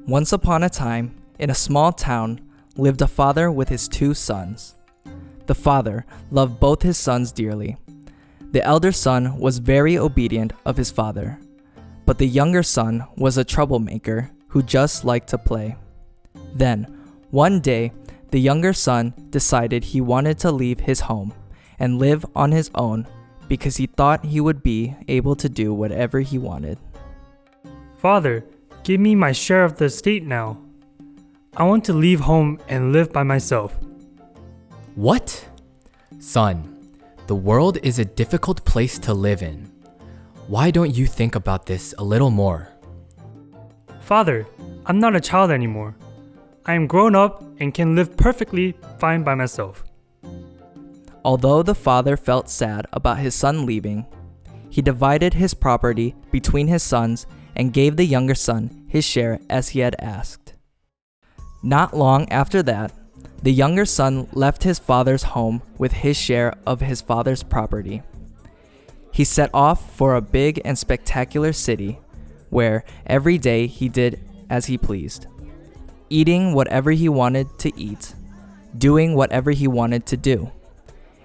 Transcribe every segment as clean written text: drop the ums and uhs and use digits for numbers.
Once upon a time, in a small town, lived a father with his 2 sons. The father loved both his sons dearly. The elder son was very obedient of his father, but the younger son was a troublemaker who just liked to play. Then, one day, the younger son decided he wanted to leave his home and live on his own because he thought he would be able to do whatever he wanted. Father, give me my share of the estate now. I want to leave home and live by myself. What? Son, the world is a difficult place to live in. Why don't you think about this a little more? Father, I'm not a child anymore. I am grown up and can live perfectly fine by myself. Although the father felt sad about his son leaving, he divided his property between his sons and gave the younger son his share as he had asked. Not long after that, the younger son left his father's home with his share of his father's property. He set off for a big and spectacular city, where every day he did as he pleased, eating whatever he wanted to eat, doing whatever he wanted to do,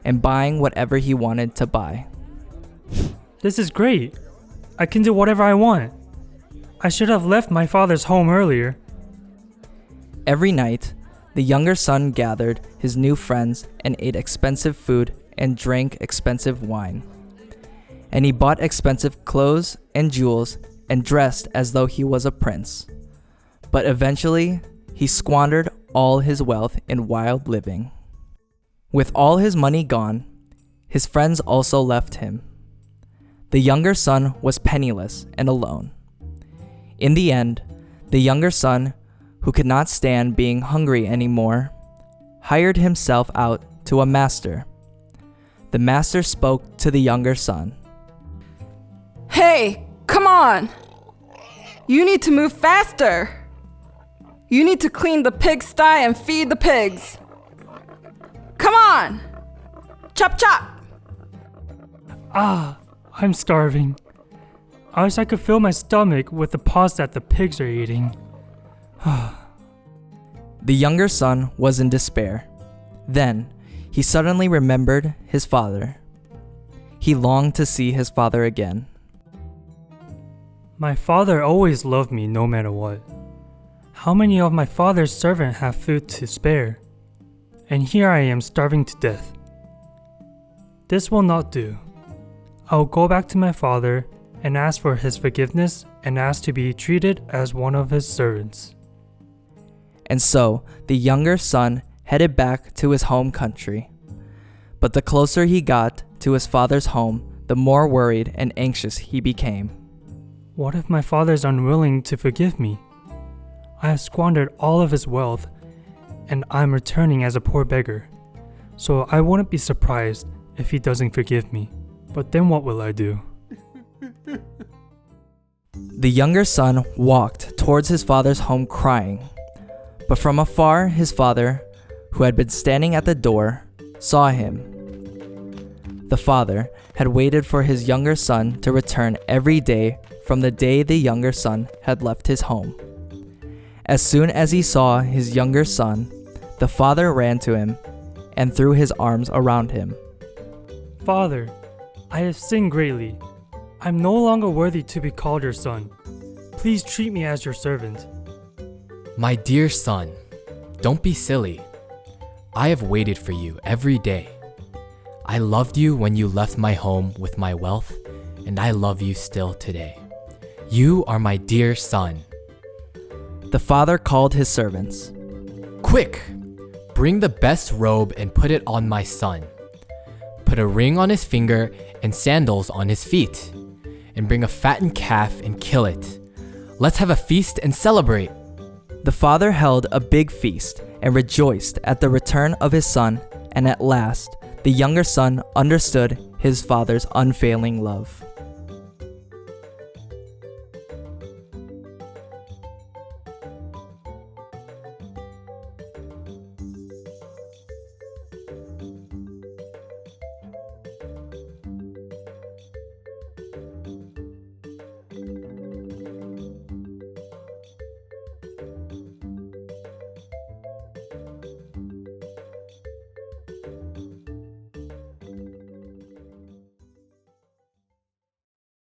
and buying whatever he wanted to buy. This is great. I can do whatever I want. I should have left my father's home earlier. Every night, the younger son gathered his new friends and ate expensive food and drank expensive wine. And he bought expensive clothes and jewels and dressed as though he was a prince. But eventually, he squandered all his wealth in wild living. With all his money gone, his friends also left him. The younger son was penniless and alone. In the end, the younger son, who could not stand being hungry anymore, hired himself out to a master. The master spoke to the younger son. Hey, come on! You need to move faster! You need to clean the pigsty and feed the pigs. Come on! Chop chop! I'm starving. I wish I could fill my stomach with the pods that the pigs are eating. The younger son was in despair. Then, he suddenly remembered his father. He longed to see his father again. My father always loved me no matter what. How many of my father's servants have food to spare? And here I am starving to death. This will not do. I will go back to my father and ask for his forgiveness and ask to be treated as one of his servants. And so, the younger son headed back to his home country. But the closer he got to his father's home, the more worried and anxious he became. What if my father is unwilling to forgive me? I have squandered all of his wealth, and I'm returning as a poor beggar. So I wouldn't be surprised if he doesn't forgive me. But then what will I do? The younger son walked towards his father's home crying. But from afar, his father, who had been standing at the door, saw him. The father had waited for his younger son to return every day from the day the younger son had left his home. As soon as he saw his younger son, the father ran to him and threw his arms around him. Father, I have sinned greatly. I'm no longer worthy to be called your son. Please treat me as your servant. My dear son, don't be silly. I have waited for you every day. I loved you when you left my home with my wealth, and I love you still today. You are my dear son. The father called his servants. Quick! Bring the best robe and put it on my son. Put a ring on his finger and sandals on his feet. And bring a fattened calf and kill it. Let's have a feast and celebrate. The father held a big feast and rejoiced at the return of his son, and at last, the younger son understood his father's unfailing love.